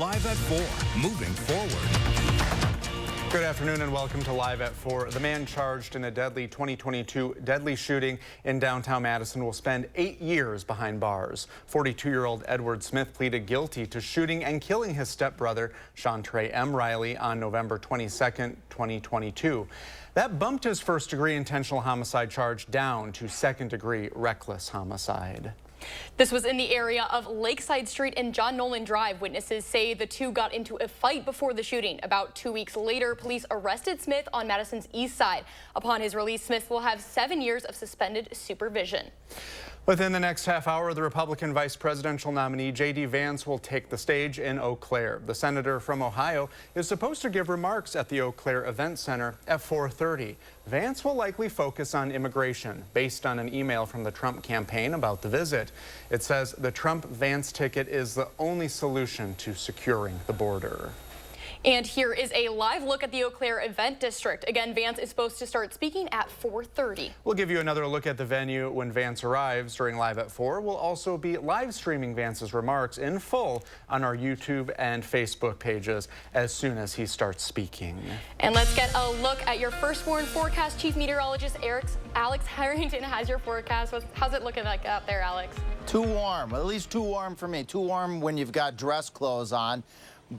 Live at 4, moving forward. Good afternoon and welcome to Live at 4. The man charged in a deadly 2022 deadly shooting in downtown Madison will spend 8 years behind bars. 42-year-old Edward Smith pleaded guilty to shooting and killing his stepbrother, Shantre M. Riley, on November 22nd, 2022. That bumped his first-degree intentional homicide charge down to second-degree reckless homicide. This was in the area of Lakeside Street and John Nolan Drive. Witnesses say the two got into a fight before the shooting. About 2 weeks later, police arrested Smith on Madison's east side. Upon his release, Smith will have 7 years of suspended supervision. Within the next half hour, the Republican vice presidential nominee J.D. Vance will take the stage in Eau Claire. The senator from Ohio is supposed to give remarks at the Eau Claire Event Center at 4:30. Vance will likely focus on immigration, based on an email from the Trump campaign about the visit. It says the Trump-Vance ticket is the only solution to securing the border. And here is a live look at the Eau Claire Event District. Again, Vance is supposed to start speaking at 4:30. We'll give you another look at the venue when Vance arrives during Live at 4. We'll also be live streaming Vance's remarks in full on our YouTube and Facebook pages as soon as he starts speaking. And let's get a look at your firstborn forecast. Chief Meteorologist Alex Harrington has your forecast. How's it looking like out there, Alex? Too warm, at least too warm for me. Too warm when you've got dress clothes on.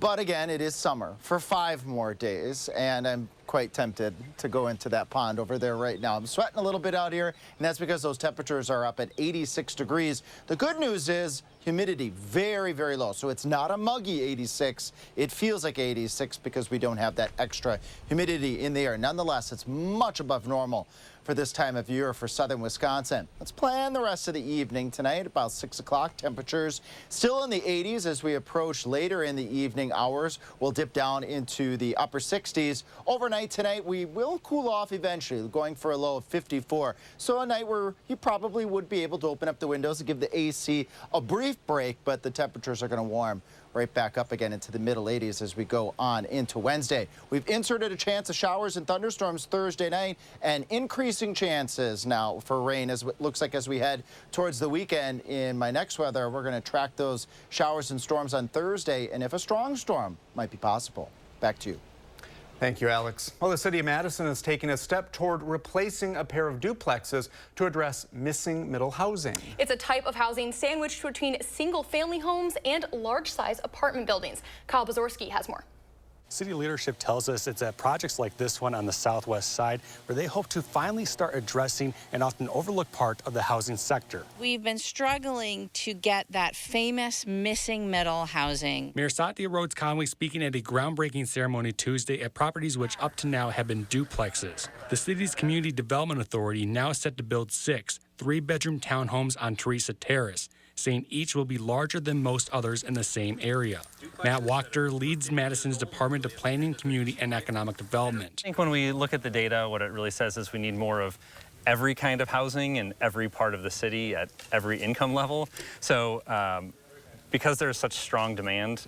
But again, it is summer for 5 more days, and I'm quite tempted to go into that pond over there right now. I'm sweating a little bit out here, and that's because those temperatures are up at 86 degrees. The good news is humidity very, very low. So it's not a muggy 86. It feels like 86 because we don't have that extra humidity in the air. Nonetheless, it's much above normal for this time of year for southern Wisconsin. Let's plan the rest of the evening tonight, about 6 o'clock. Temperatures still in the 80s as we approach later in the evening hours. We'll dip down into the upper 60s. Overnight tonight, we will cool off eventually, going for a low of 54. So a night where you probably would be able to open up the windows and give the AC a brief break, but the temperatures are going to warm right back up again into the middle 80s as we go on into Wednesday. We've inserted a chance of showers and thunderstorms Thursday night and increasing chances now for rain as it looks like as we head towards the weekend. In my next weather, we're going to track those showers and storms on Thursday, and if a strong storm might be possible. Back to you. Thank you, Alex. Well, the city of Madison is taking a step toward replacing a pair of duplexes to address missing middle housing. It's a type of housing sandwiched between single-family homes and large-size apartment buildings. Kyle Bazorski has more. City leadership tells us it's at projects like this one on the southwest side where they hope to finally start addressing an often overlooked part of the housing sector. We've been struggling to get that famous missing middle housing. Mayor Satya Rhodes Conway speaking at a groundbreaking ceremony Tuesday at properties which up to now have been duplexes. The city's Community Development Authority now set to build 6 3-bedroom townhomes on Teresa Terrace, saying each will be larger than most others in the same area. Matt Wachter leads Madison's Department of Planning, Community, and Economic Development. I think when we look at the data, what it really says is we need more of every kind of housing in every part of the city at every income level. So because there's such strong demand,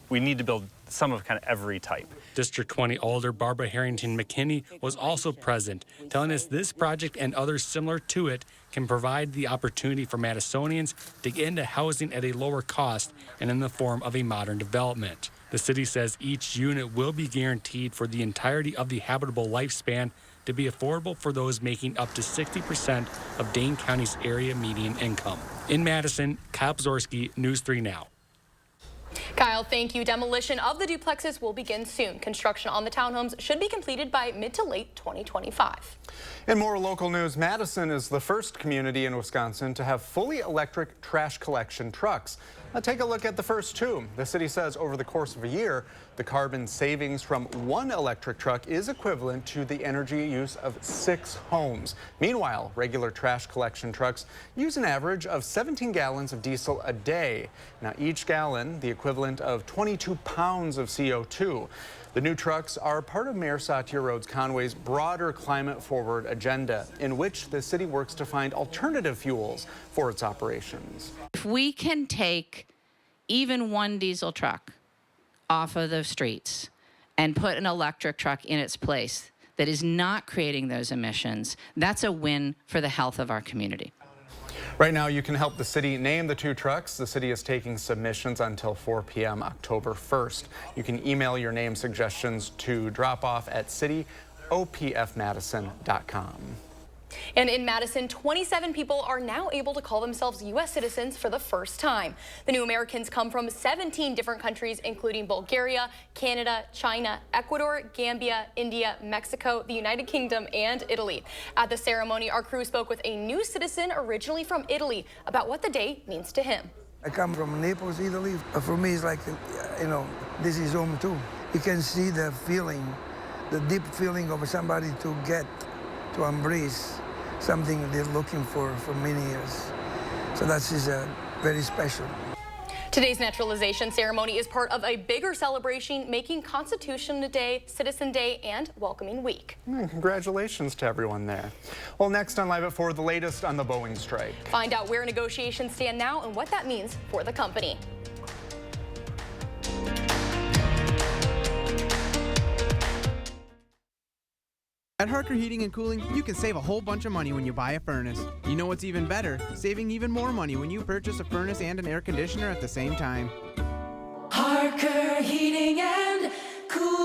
we need to build some of kind of every type. District 20 Alder Barbara Harrington McKinney was also present, telling us this project and others similar to it can provide the opportunity for Madisonians to get into housing at a lower cost and in the form of a modern development. The city says each unit will be guaranteed for the entirety of the habitable lifespan to be affordable for those making up to 60% of Dane County's area median income. In Madison, Kyle Bazorski, News 3 Now. Kyle, thank you. Demolition of the duplexes will begin soon. Construction on the townhomes should be completed by mid to late 2025. In more local news, Madison is the first community in Wisconsin to have fully electric trash collection trucks. Now take a look at the first 2. The city says over the course of a year, the carbon savings from 1 electric truck is equivalent to the energy use of 6 homes. Meanwhile, regular trash collection trucks use an average of 17 gallons of diesel a day. Now each gallon, the equivalent of 22 pounds of CO2. The new trucks are part of Mayor Satya Rhodes Conway's broader climate-forward agenda, in which the city works to find alternative fuels for its operations. If we can take even 1 diesel truck off of the streets and put an electric truck in its place that is not creating those emissions, that's a win for the health of our community. Right now, you can help the city name the 2 trucks. The city is taking submissions until 4 p.m. October 1st. You can email your name suggestions to dropoff@cityopfmadison.com. And in Madison, 27 people are now able to call themselves U.S. citizens for the first time. The new Americans come from 17 different countries, including Bulgaria, Canada, China, Ecuador, Gambia, India, Mexico, the United Kingdom, and Italy. At the ceremony, our crew spoke with a new citizen originally from Italy about what the day means to him. I come from Naples, Italy. For me, it's like, this is home too. You can see the feeling, the deep feeling of somebody to embrace something they're looking for many years. So that is very special. Today's naturalization ceremony is part of a bigger celebration, making Constitution Day, Citizen Day, and Welcoming Week. Congratulations to everyone there. Well, next on Live at 4, the latest on the Boeing strike. Find out where negotiations stand now and what that means for the company. At Harker Heating and Cooling, you can save a whole bunch of money when you buy a furnace. You know what's even better? Saving even more money when you purchase a furnace and an air conditioner at the same time. Harker Heating and Cooling.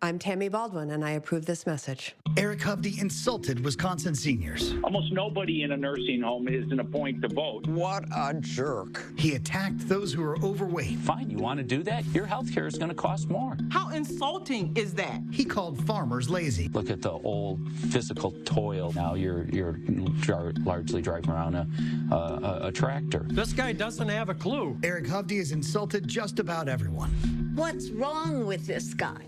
I'm Tammy Baldwin, and I approve this message. Eric Hovde insulted Wisconsin seniors. Almost nobody in a nursing home is in a point to vote. What a jerk. He attacked those who are overweight. Fine, you want to do that? Your health care is going to cost more. How insulting is that? He called farmers lazy. Look at the old physical toil. Now you're largely driving around a tractor. This guy doesn't have a clue. Eric Hovde has insulted just about everyone. What's wrong with this guy?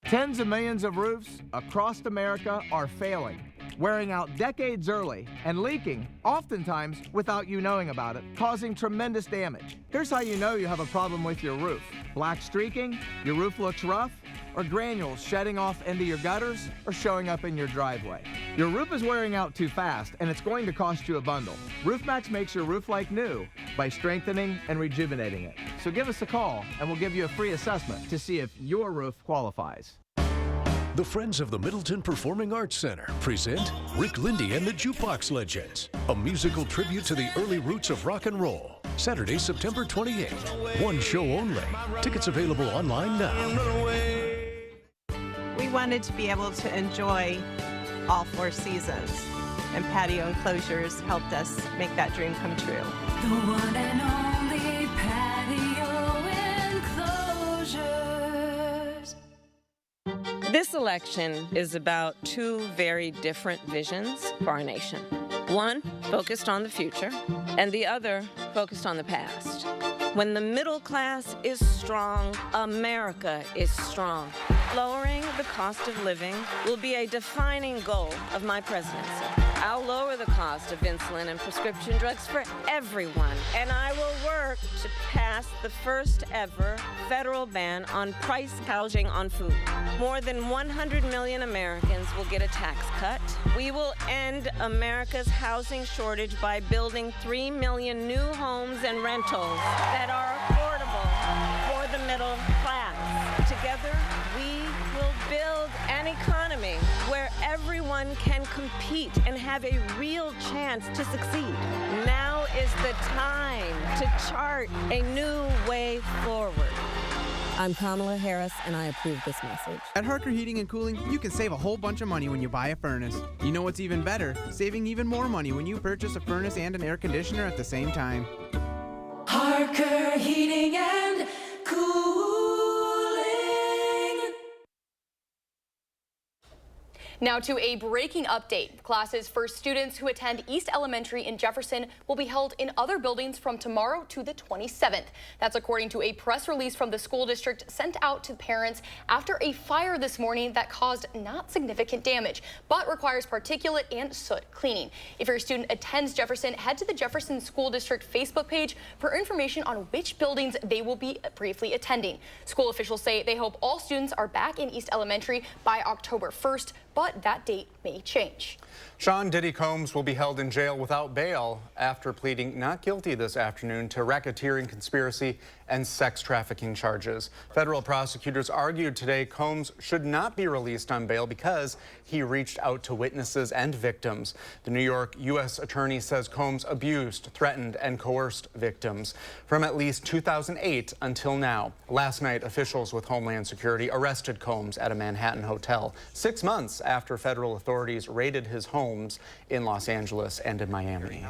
Tens of millions of roofs across America are failing, wearing out decades early, and leaking, oftentimes without you knowing about it, causing tremendous damage. Here's how you know you have a problem with your roof. Black streaking, your roof looks rough, or granules shedding off into your gutters or showing up in your driveway. Your roof is wearing out too fast, and it's going to cost you a bundle. RoofMax makes your roof like new by strengthening and rejuvenating it. So give us a call, and we'll give you a free assessment to see if your roof qualifies. The Friends of the Middleton Performing Arts Center present Rick Lindy and the Jukebox Legends, a musical tribute to the early roots of rock and roll. Saturday, September 28th. One show only. Tickets available online now. We wanted to be able to enjoy all 4 seasons, and patio enclosures helped us make that dream come true. The one and only patio enclosures. This election is about 2 very different visions for our nation. One focused on the future, and the other focused on the past. When the middle class is strong, America is strong. Lowering the cost of living will be a defining goal of my presidency. I'll lower the cost of insulin and prescription drugs for everyone, and I will work to pass the first ever federal ban on price gouging on food. More than 100 million Americans will get a tax cut. We will end America's housing shortage by building 3 million new homes and rentals that are affordable for the middle class. Together, we will build an economy where everyone can compete and have a real chance to succeed. Now is the time to chart a new way forward. I'm Kamala Harris, and I approve this message. At Harker Heating and Cooling, you can save a whole bunch of money when you buy a furnace. You know what's even better? Saving even more money when you purchase a furnace and an air conditioner at the same time. Harker Heating and Cooling. Now to a breaking update. Classes for students who attend East Elementary in Jefferson will be held in other buildings from tomorrow to the 27th. That's according to a press release from the school district sent out to parents after a fire this morning that caused not significant damage, but requires particulate and soot cleaning. If your student attends Jefferson, head to the Jefferson School District Facebook page for information on which buildings they will be briefly attending. School officials say they hope all students are back in East Elementary by October 1st, but that date may change. Sean Diddy Combs will be held in jail without bail after pleading not guilty this afternoon to racketeering, conspiracy, and sex trafficking charges. Federal prosecutors argued today Combs should not be released on bail because he reached out to witnesses and victims. The New York U.S. attorney says Combs abused, threatened, and coerced victims from at least 2008 until now. Last night, officials with Homeland Security arrested Combs at a Manhattan hotel 6 months after federal authorities raided his homes in Los Angeles and in Miami.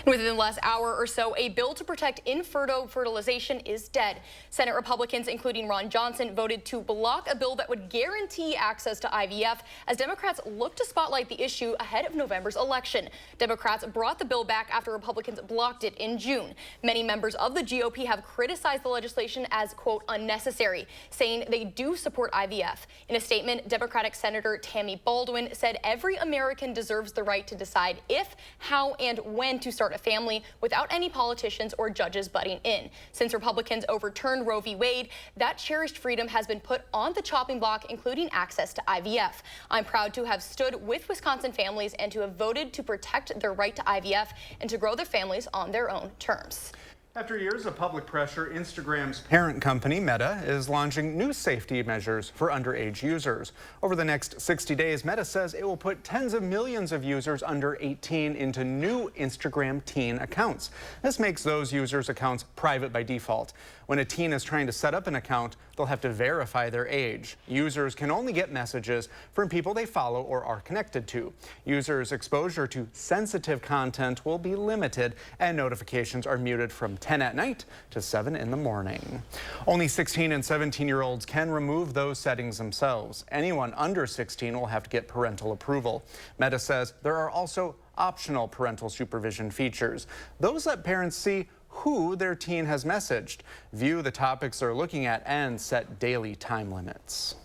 Within the last hour or so, a bill to protect infertile fertilization is dead. Senate Republicans, including Ron Johnson, voted to block a bill that would guarantee access to IVF as Democrats look to spotlight the issue ahead of November's election. Democrats brought the bill back after Republicans blocked it in June. Many members of the GOP have criticized the legislation as, quote, unnecessary, saying they do support IVF. In a statement, Democratic Senator Tammy Baldwin said every American deserves the right to decide if, how, and when to start a family without any politicians or judges butting in. Since Republicans overturned Roe v. Wade, that cherished freedom has been put on the chopping block, including access to IVF. I'm proud to have stood with Wisconsin families and to have voted to protect their right to IVF and to grow their families on their own terms. After years of public pressure, Instagram's parent company, Meta, is launching new safety measures for underage users. Over the next 60 days, Meta says it will put tens of millions of users under 18 into new Instagram teen accounts. This makes those users' accounts private by default. When a teen is trying to set up an account, they'll have to verify their age. Users can only get messages from people they follow or are connected to. Users' exposure to sensitive content will be limited, and notifications are muted from 10 at night to 7 in the morning. Only 16 and 17-year-olds can remove those settings themselves. Anyone under 16 will have to get parental approval. Meta says there are also optional parental supervision features. Those let parents see who their teen has messaged, view the topics they're looking at, and set daily time limits.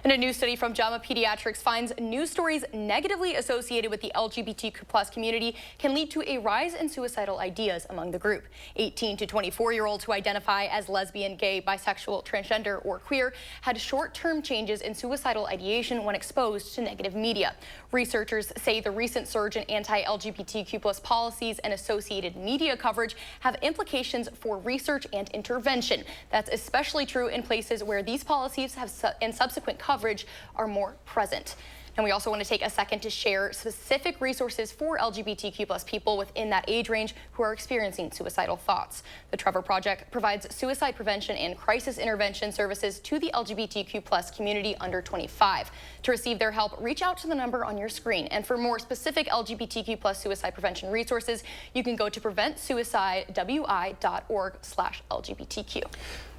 And a new study from JAMA Pediatrics finds news stories negatively associated with the LGBTQ+ community can lead to a rise in suicidal ideas among the group. 18 to 24-year-olds who identify as lesbian, gay, bisexual, transgender, or queer had short-term changes in suicidal ideation when exposed to negative media. Researchers say the recent surge in anti-LGBTQ+ policies and associated media coverage have implications for research and intervention. That's especially true in places where these policies have and subsequent coverage are more present. And we also want to take a second to share specific resources for LGBTQ+ people within that age range who are experiencing suicidal thoughts. The Trevor Project provides suicide prevention and crisis intervention services to the LGBTQ+ community under 25. To receive their help, reach out to the number on your screen. And for more specific LGBTQ+ suicide prevention resources, you can go to preventsuicidewi.org/LGBTQ.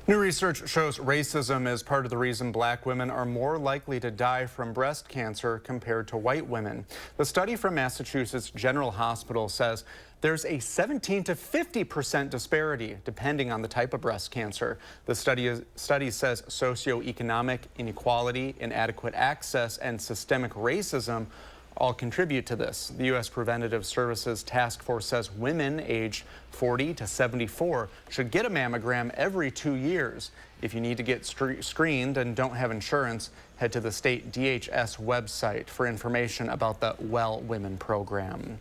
New research shows racism is part of the reason black women are more likely to die from breast cancer compared to white women. The study from Massachusetts General Hospital says there's a 17 to 50% disparity depending on the type of breast cancer. The study says socioeconomic inequality, inadequate access, and systemic racism all contribute to this. The U.S. Preventative Services Task Force says women aged 40 to 74 should get a mammogram every 2 years. If you need to get screened and don't have insurance, head to the state DHS website for information about the Well Women program.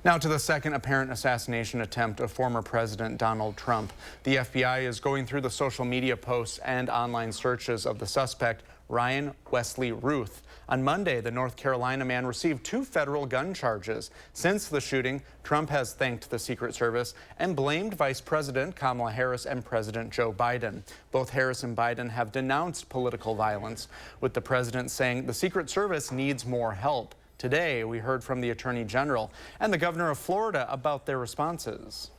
Now to the second apparent assassination attempt of former President Donald Trump. The FBI is going through the social media posts and online searches of the suspect, Ryan Wesley Ruth. On Monday, the North Carolina man received 2 federal gun charges. Since the shooting, Trump has thanked the Secret Service and blamed Vice President Kamala Harris and President Joe Biden. Both Harris and Biden have denounced political violence, with the president saying the Secret Service needs more help. Today, we heard from the Attorney General and the Governor of Florida about their responses.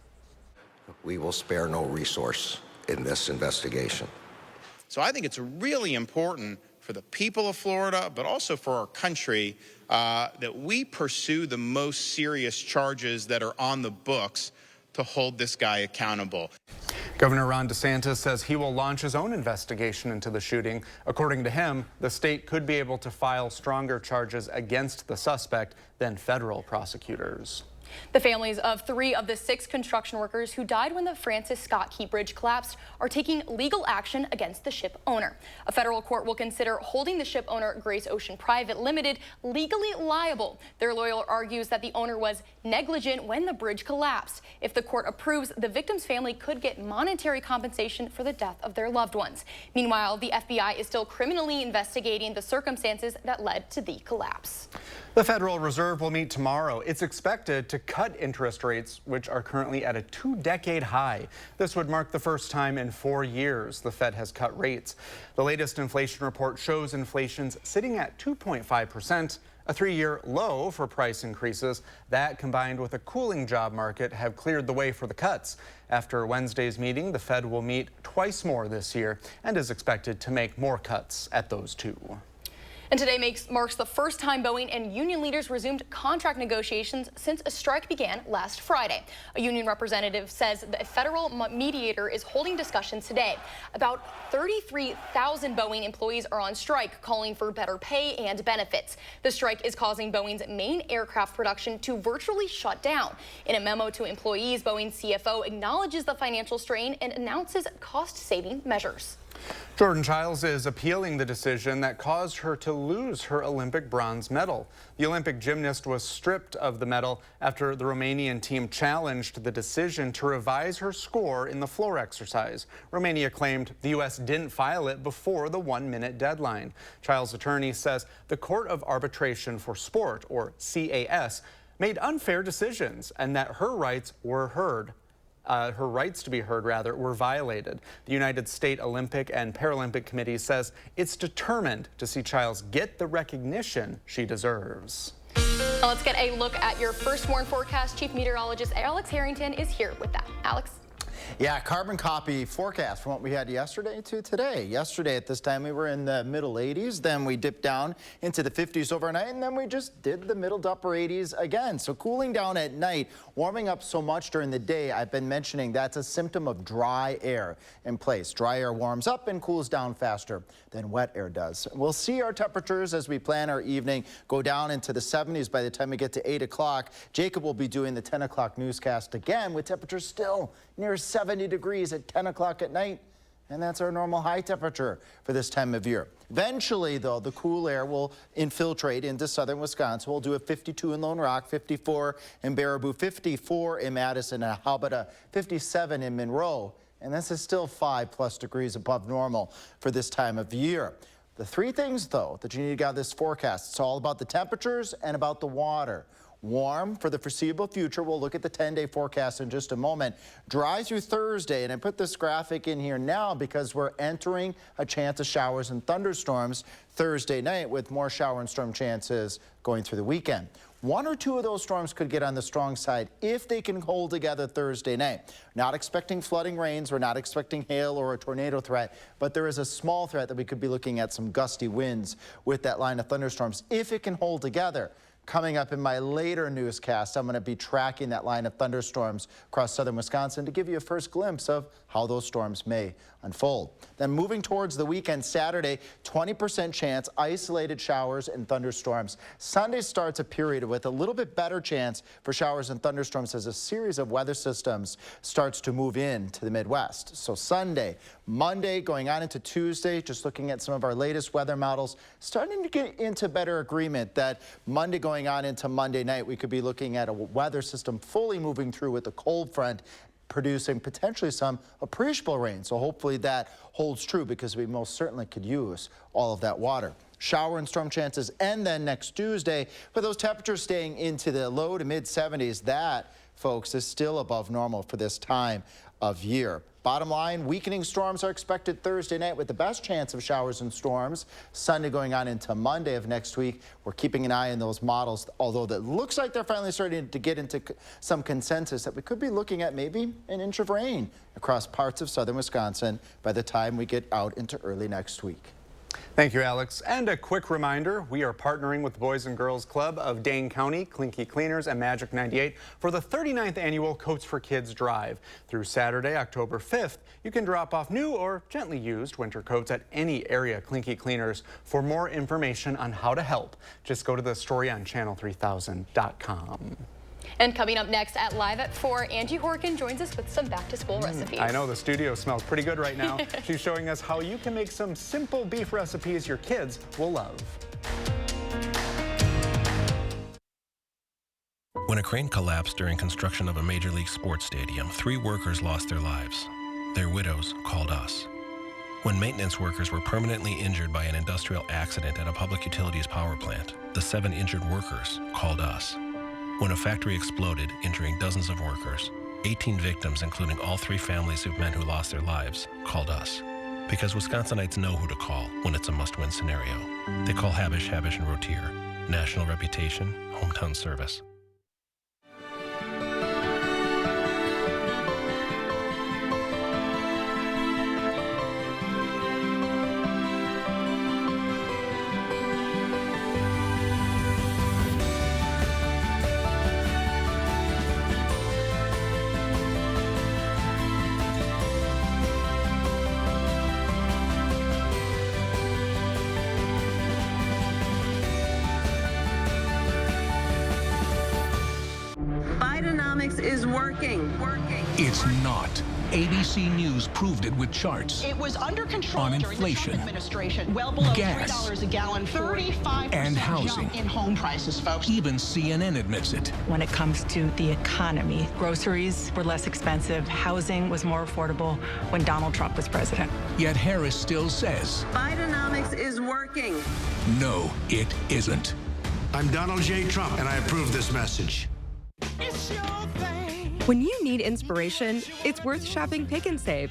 We will spare no resource in this investigation. So I think it's really important for the people of Florida, but also for our country, that we pursue the most serious charges that are on the books to hold this guy accountable. Governor Ron DeSantis says he will launch his own investigation into the shooting. According to him, the state could be able to file stronger charges against the suspect than federal prosecutors. The families of 3 of the 6 construction workers who died when the Francis Scott Key Bridge collapsed are taking legal action against the ship owner. A federal court will consider holding the ship owner, Grace Ocean Private Limited, legally liable. Their lawyer argues that the owner was negligent when the bridge collapsed. If the court approves, the victim's family could get monetary compensation for the death of their loved ones. Meanwhile, the FBI is still criminally investigating the circumstances that led to the collapse. The Federal Reserve will meet tomorrow. It's expected to cut interest rates, which are currently at a 2-decade high. This would mark the first time in 4 years the Fed has cut rates. The latest inflation report shows inflation's sitting at 2.5%, a 3-year low for price increases. That, combined with a cooling job market, have cleared the way for the cuts. After Wednesday's meeting, the Fed will meet twice more this year and is expected to make more cuts at those two. And today marks the first time Boeing and union leaders resumed contract negotiations since a strike began last Friday. A union representative says the federal mediator is holding discussions today. About 33,000 Boeing employees are on strike, calling for better pay and benefits. The strike is causing Boeing's main aircraft production to virtually shut down. In a memo to employees, Boeing's CFO acknowledges the financial strain and announces cost-saving measures. Jordan Childs is appealing the decision that caused her to lose her Olympic bronze medal. The Olympic gymnast was stripped of the medal after the Romanian team challenged the decision to revise her score in the floor exercise. Romania claimed the U.S. didn't file it before the 1-minute deadline. Childs' attorney says the Court of Arbitration for Sport, or CAS, made unfair decisions and that her rights were heard. Her rights to be heard, were violated. The United States Olympic and Paralympic Committee says it's determined to see Childs get the recognition she deserves. Now let's get a look at your first warn forecast. Chief Meteorologist Alex Harrington is here with that. Alex? Yeah, carbon copy forecast from what we had yesterday to today. Yesterday at this time we were in the middle 80s, then we dipped down into the 50s overnight, and then we just did the middle to upper 80s again. So cooling down at night, warming up so much during the day. I've been mentioning that's a symptom of dry air in place. Dry air warms up and cools down faster than wet air does. We'll see our temperatures as we plan our evening go down into the 70s by the time we get to 8 o'clock. Jacob will be doing the 10 o'clock newscast again with temperatures still near 70 degrees at 10 o'clock at night, and that's our normal high temperature for this time of year. Eventually, though, the cool air will infiltrate into southern Wisconsin. We'll do a 52 in Lone Rock, 54 in Baraboo, 54 in Madison, and how about a 57 in Monroe? And this is still 5+ degrees above normal for this time of year. The 3 things, though, that you need to get out of this forecast, it's all about the temperatures and about the water. Warm for the foreseeable future. We'll look at the 10-day forecast in just a moment. Dry through Thursday, and I put this graphic in here now because we're entering a chance of showers and thunderstorms Thursday night with more shower and storm chances going through the weekend. 1 or 2 of those storms could get on the strong side if they can hold together Thursday night. Not expecting flooding rains, we're not expecting hail or a tornado threat, but there is a small threat that we could be looking at some gusty winds with that line of thunderstorms if it can hold together. Coming up in my later newscast, I'm going to be tracking that line of thunderstorms across southern Wisconsin to give you a first glimpse of how those storms may unfold. Then moving towards the weekend, Saturday, 20% chance, isolated showers and thunderstorms. Sunday starts a period with a little bit better chance for showers and thunderstorms as a series of weather systems starts to move into the Midwest. So Sunday, Monday, going on into Tuesday, just looking at some of our latest weather models, starting to get into better agreement that Monday going on into Monday night, we could be looking at a weather system fully moving through with a cold front, producing potentially some appreciable rain. So hopefully that holds true because we most certainly could use all of that water. Shower and storm chances, and then next Tuesday, with those temperatures staying into the low to mid 70s, that, folks, is still above normal for this time of year. Bottom line, weakening storms are expected Thursday night with the best chance of showers and storms. Sunday going on into Monday of next week. We're keeping an eye on those models, although that looks like they're finally starting to get into some consensus that we could be looking at maybe an inch of rain across parts of southern Wisconsin by the time we get out into early next week. Thank you, Alex. And a quick reminder, we are partnering with the Boys and Girls Club of Dane County, Clinky Cleaners, and Magic 98 for the 39th annual Coats for Kids Drive. Through Saturday, October 5th, you can drop off new or gently used winter coats at any area Clinky Cleaners. For more information on how to help, just go to the story on channel3000.com. And coming up next at Live at 4, Angie Horkin joins us with some back-to-school recipes. I know, the studio smells pretty good right now. She's showing us how you can make some simple beef recipes your kids will love. When a crane collapsed during construction of a Major League sports stadium, 3 workers lost their lives. Their widows called us. When maintenance workers were permanently injured by an industrial accident at a public utilities power plant, the 7 injured workers called us. When a factory exploded, injuring dozens of workers, 18 victims, including all 3 families of men who lost their lives, called us. Because Wisconsinites know who to call when it's a must-win scenario. They call Habish, Habish & Rotier. National reputation, hometown service. Is working. It's not. ABC News proved it with charts. It was under control on during inflation, the Trump administration, well below gas, $3 a gallon, 35% and housing. jump in home prices, folks. Even CNN admits it. When it comes to the economy, groceries were less expensive, housing was more affordable when Donald Trump was president. Yet Harris still says, Bidenomics is working. no, it isn't. I'm Donald J. Trump, and I approve this message. When you need inspiration, it's worth shopping Pick and Save.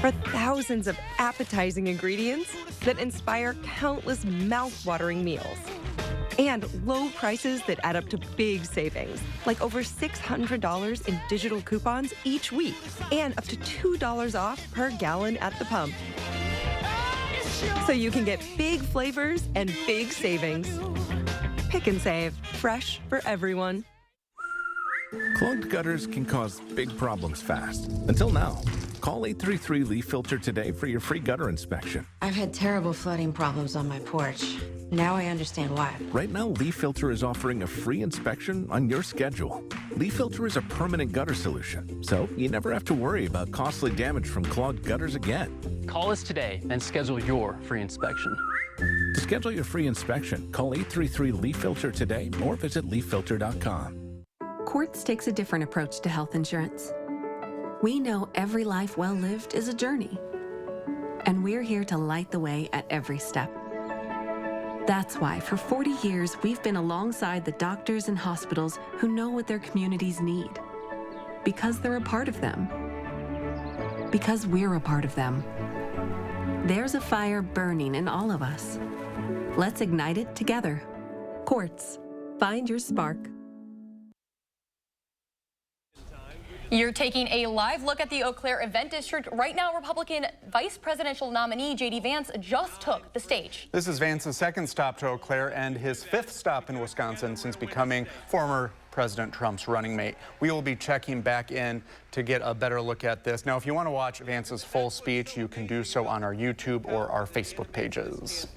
For thousands of appetizing ingredients that inspire countless mouth-watering meals. And low prices that add up to big savings, like over $600 in digital coupons each week, and up to $2 off per gallon at the pump. So you can get big flavors and big savings. Pick and Save, fresh for everyone. Clogged gutters can cause big problems fast. Until now. Call 833 Leaf Filter today for your free gutter inspection. I've had terrible flooding problems on my porch. Now I understand why. Right now, Leaf Filter is offering a free inspection on your schedule. Leaf Filter is a permanent gutter solution, so you never have to worry about costly damage from clogged gutters again. Call us today and schedule your free inspection. To schedule your free inspection, call 833 Leaf Filter today or visit leaffilter.com. Quartz takes a different approach to health insurance. We know every life well lived is a journey, and we're here to light the way at every step. That's why for 40 years, we've been alongside the doctors and hospitals who know what their communities need, because they're a part of them, because we're a part of them. There's a fire burning in all of us. Let's ignite it together. Quartz, find your spark. You're taking a live look at the Eau Claire event district. Right now, Republican vice presidential nominee J.D. Vance just took the stage. This is Vance's second stop to Eau Claire and his 5th stop in Wisconsin since becoming former President Trump's running mate. We will be checking back in to get a better look at this. Now, if you want to watch Vance's full speech, you can do so on our YouTube or our Facebook pages.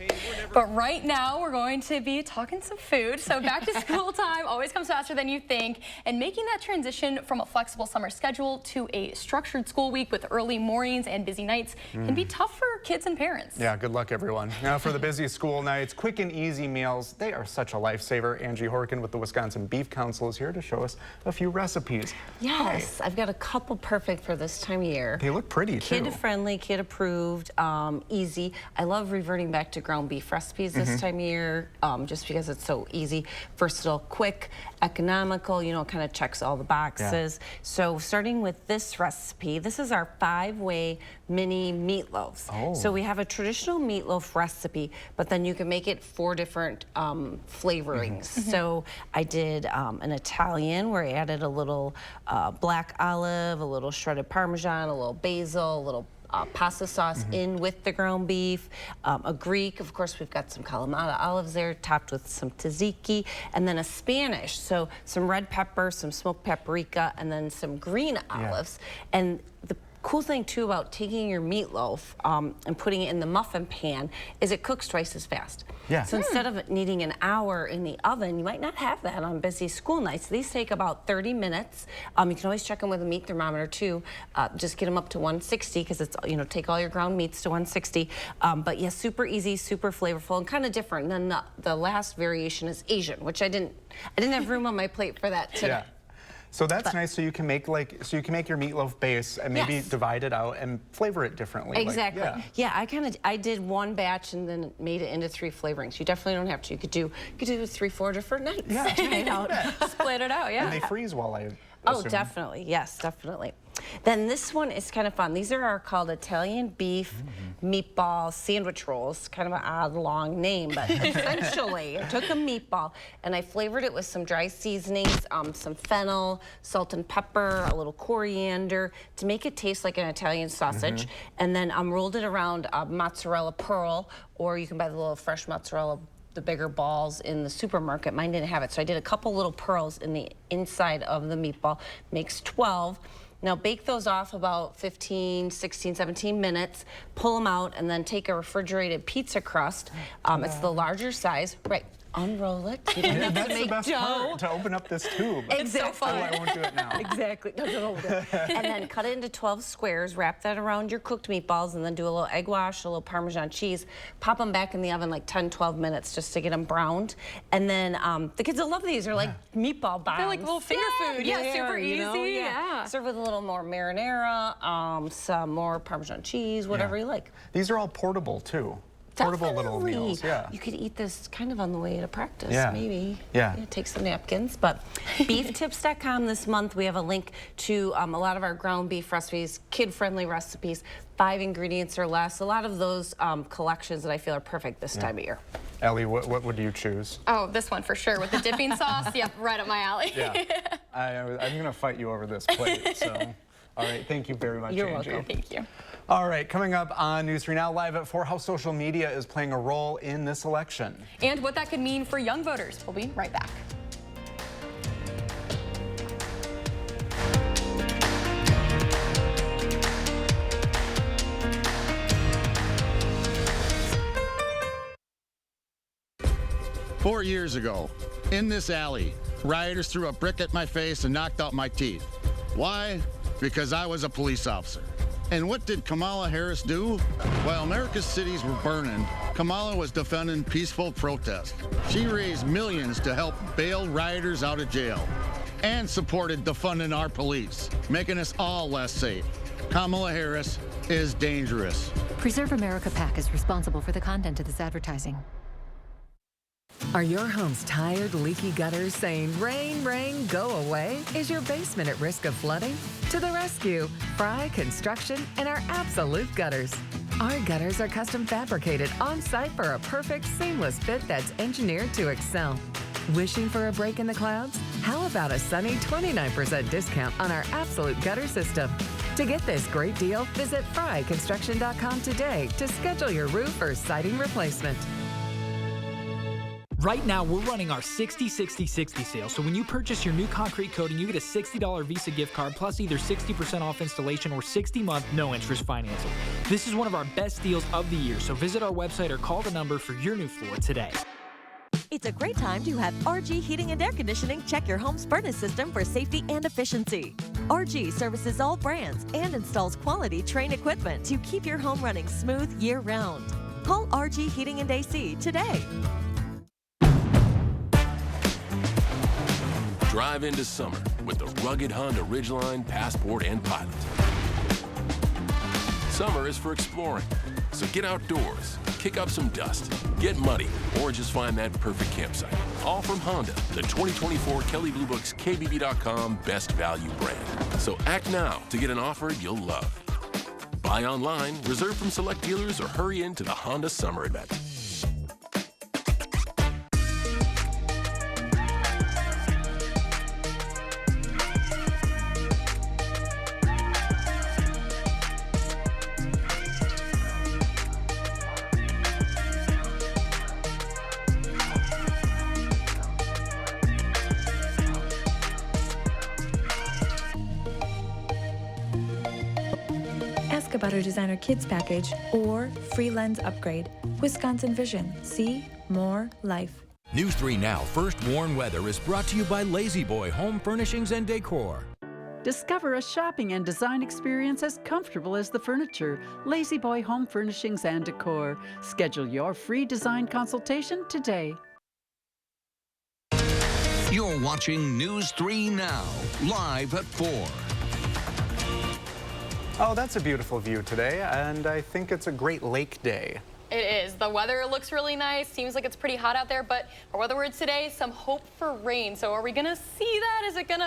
But right now, we're going to be talking some food. So back to school time always comes faster than you think. And making that transition from a flexible summer schedule to a structured school week with early mornings and busy nights can be tough for kids and parents. Yeah, good luck, everyone. Now, for the busy school nights, quick and easy meals, they are such a lifesaver. Angie Horkin with the Wisconsin Beef Council is here to show us a few recipes. Yes, Hi. I've got a couple perfect for this time of year. They look pretty, too. Kid-friendly, kid-approved, easy. I love reverting back to ground beef recipes this time of year, just because it's so easy, versatile, quick, economical, you know, kind of checks all the boxes. Yeah. So starting with this recipe, this is our 5-way mini meatloaves. Oh. So we have a traditional meatloaf recipe, but then you can make it 4 different flavorings. So I did an Italian where I added a little black olive, a little shredded Parmesan, a little basil, a little pasta sauce in with the ground beef. A Greek, of course, we've got some Kalamata olives there, topped with some tzatziki, and then a Spanish. So some red pepper, some smoked paprika, and then some green olives. And the Cool thing too about taking your meatloaf and putting it in the muffin pan is it cooks twice as fast. Yeah. So instead of it needing an hour in the oven, you might not have that on busy school nights. These take about 30 minutes. You can always check them with a meat thermometer too. Just get them up to 160 because it's, you know, take all your ground meats to 160. But yeah, super easy, super flavorful, and kind of different. And then the last variation is Asian, which I didn't have room on my plate for that today. Yeah. So that's nice. So you can make your meatloaf base and maybe divide it out and flavor it differently. Exactly. I did one batch and then made it into 3 flavorings. You definitely don't have to. You could do 3-4 different nights. Yeah, Try it out. Split it out. Yeah. And they freeze while I assume. Oh, definitely. Yes, definitely. Then this one is kind of fun. These are called Italian beef meatball sandwich rolls. Kind of an odd, long name, but essentially I took a meatball and I flavored it with some dry seasonings, some fennel, salt and pepper, a little coriander to make it taste like an Italian sausage. And then rolled it around mozzarella pearl, or you can buy the little fresh mozzarella, the bigger balls in the supermarket. Mine didn't have it, so I did a couple little pearls in the inside of the meatball. Makes 12. Now bake those off about 15, 16, 17 minutes, pull them out, and then take a refrigerated pizza crust. It's the larger size, right? Unroll it. You don't have to make the best dough. part, to open up this tube. Exactly. So I won't do it now. Exactly. No, don't do it. And then cut it into 12 squares, wrap that around your cooked meatballs, and then do a little egg wash, a little Parmesan cheese. Pop them back in the oven like 10, 12 minutes just to get them browned. And then the kids will love these. They're like meatball bombs. They're like little finger food. Yeah, super easy. You know? Yeah. Serve with a little more marinara, some more Parmesan cheese, whatever you like. These are all portable too. Portable little meals, yeah. You could eat this kind of on the way to practice, maybe. Yeah. Take some napkins. But beeftips.com this month, we have a link to a lot of our ground beef recipes, kid-friendly recipes, 5 ingredients or less. A lot of those collections that I feel are perfect this time of year. Ellie, what would you choose? Oh, this one for sure with the dipping sauce. Yep, right up my alley. Yeah. I'm going to fight you over this plate. So, all right. Thank you very much, You're Angie. welcome. Thank you. All right, coming up on News 3 Now Live at 4, how social media is playing a role in this election. And what that could mean for young voters. We'll be right back. Four years ago, in this alley, rioters threw a brick at my face and knocked out my teeth. Why? Because I was a police officer. And what did Kamala Harris do? While America's cities were burning, Kamala was defending peaceful protest. She raised millions to help bail rioters out of jail and supported defunding our police, making us all less safe. Kamala Harris is dangerous. Preserve America PAC is responsible for the content of this advertising. Are your home's tired, leaky gutters saying, rain, rain, go away? Is your basement at risk of flooding? To the rescue, Fry Construction and our absolute gutters. Our gutters are custom fabricated on-site for a perfect, seamless fit that's engineered to excel. Wishing for a break in the clouds? How about a sunny 29% discount on our absolute gutter system? To get this great deal, visit fryconstruction.com today to schedule your roof or siding replacement. Right now, we're running our 60-60-60 sale. So when you purchase your new concrete coating, you get a $60 Visa gift card plus either 60% off installation or 60-month no-interest financing. This is one of our best deals of the year, so visit our website or call the number for your new floor today. It's a great time to have RG Heating and Air Conditioning check your home's furnace system for safety and efficiency. RG services all brands and installs quality Trane equipment to keep your home running smooth year-round. Call RG Heating and AC today. Drive into summer with the rugged Honda Ridgeline, Passport, and Pilot. Summer is for exploring, so get outdoors, kick up some dust, get muddy, or just find that perfect campsite. All from Honda, the 2024 Kelley Blue Book's KBB.com Best Value brand. So act now to get an offer you'll love. Buy online, reserve from select dealers, or hurry into the Honda Summer Event. Ask about our designer kids package or free lens upgrade. Wisconsin Vision. See more life. News 3 Now First Warn Weather is brought to you by Lazy Boy Home Furnishings and Decor. Discover a shopping and design experience as comfortable as the furniture. Lazy Boy Home Furnishings and Decor. Schedule your free design consultation today. You're watching News 3 Now, live at 4. Oh, that's a beautiful view today, and I think it's a Great Lake day. It is. The weather looks really nice. Seems like it's pretty hot out there, but our weather word today, some hope for rain. So are we going to see that?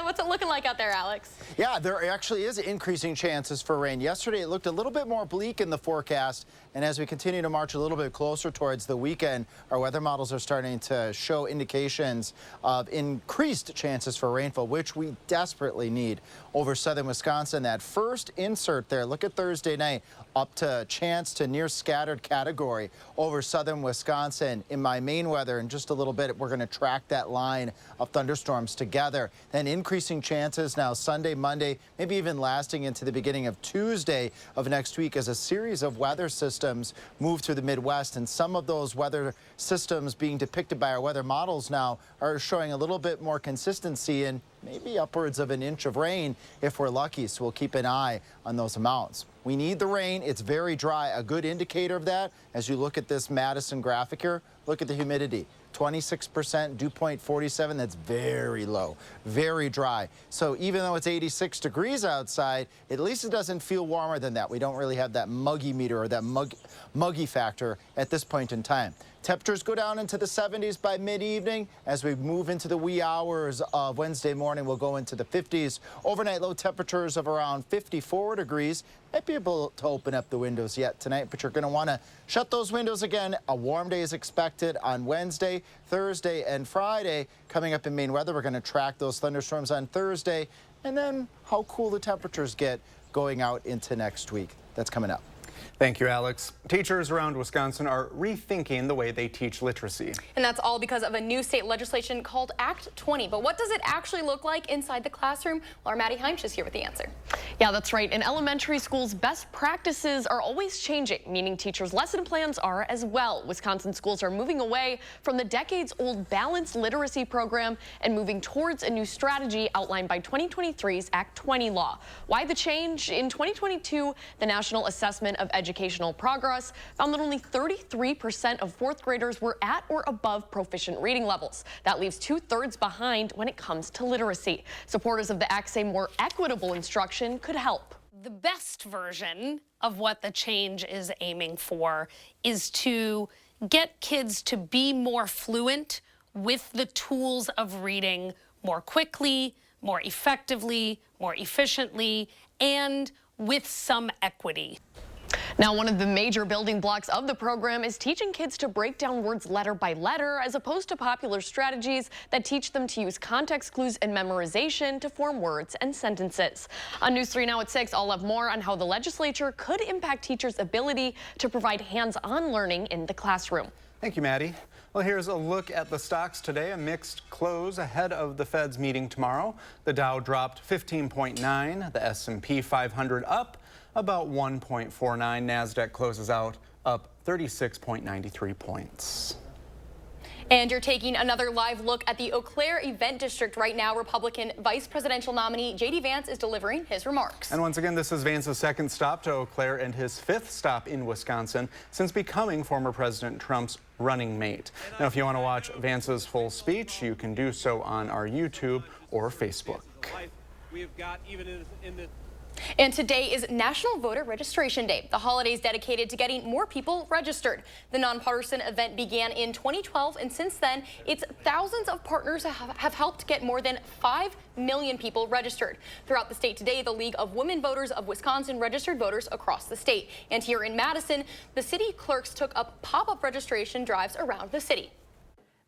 What's it looking like out there, Alex? Yeah, there actually is increasing chances for rain. Yesterday, it looked a little bit more bleak in the forecast. And as we continue to march a little bit closer towards the weekend, our weather models are starting to show indications of increased chances for rainfall, which we desperately need over southern Wisconsin. That first insert there, look at Thursday night, up to chance to near scattered category over southern Wisconsin. In my main weather, in just a little bit, we're going to track that line of thunderstorms together. Then increasing chances now Sunday, Monday, maybe even lasting into the beginning of Tuesday of next week as a series of weather systems move through the Midwest. And some of those weather systems being depicted by our weather models now are showing a little bit more consistency and maybe upwards of an inch of rain if we're lucky. So we'll keep an eye on those amounts. We need the rain. It's very dry. A good indicator of that, as you look at this Madison graphic here, look at the humidity. 26%, dew point 47, that's very low, very dry. So even though it's 86 degrees outside, at least it doesn't feel warmer than that. We don't really have that muggy meter or that muggy factor at this point in time. Temperatures go down into the 70s by mid-evening. As we move into the wee hours of Wednesday morning, we'll go into the 50s. Overnight low temperatures of around 54 degrees. Might be able to open up the windows yet tonight, but you're going to want to shut those windows again. A warm day is expected on Wednesday, Thursday, and Friday. Coming up in Maine weather, we're going to track those thunderstorms on Thursday, and then how cool the temperatures get going out into next week. That's coming up. Thank you, Alex. Teachers around Wisconsin are rethinking the way they teach literacy. And that's all because of a new state legislation called Act 20. But what does it actually look like inside the classroom? Well, our Maddie Heimsch is here with the answer. Yeah, that's right. In elementary schools, best practices are always changing, meaning teachers' lesson plans are as well. Wisconsin schools are moving away from the decades-old balanced literacy program and moving towards a new strategy outlined by 2023's Act 20 law. Why the change? In 2022, the National Assessment of Educational Progress found that only 33% of fourth graders were at or above proficient reading levels. That leaves 2/3 behind when it comes to literacy. Supporters of the act say more equitable instruction could help. The best version of what the change is aiming for is to get kids to be more fluent with the tools of reading more quickly, more effectively, more efficiently, and with some equity. Now, one of the major building blocks of the program is teaching kids to break down words letter by letter, as opposed to popular strategies that teach them to use context clues and memorization to form words and sentences. On News 3 Now at 6, I'll have more on how the legislature could impact teachers' ability to provide hands-on learning in the classroom. Thank you, Maddie. Well, here's a look at the stocks today. A mixed close ahead of the Fed's meeting tomorrow. The Dow dropped 15.9, the S&P 500 up about 1.49. NASDAQ closes out up 36.93 points. And you're taking another live look at the Eau Claire event district right now. Republican vice presidential nominee J.D. Vance is delivering his remarks. And once again, this is Vance's second stop to Eau Claire and his fifth stop in Wisconsin since becoming former President Trump's running mate. Now, if you want to watch Vance's full speech, you can do so on our YouTube or Facebook. And today is National Voter Registration Day. The holiday is dedicated to getting more people registered. The nonpartisan event began in 2012, and since then, its thousands of partners have helped get more than 5 million people registered. Throughout the state today, the League of Women Voters of Wisconsin registered voters across the state. And here in Madison, the city clerks took up pop-up registration drives around the city.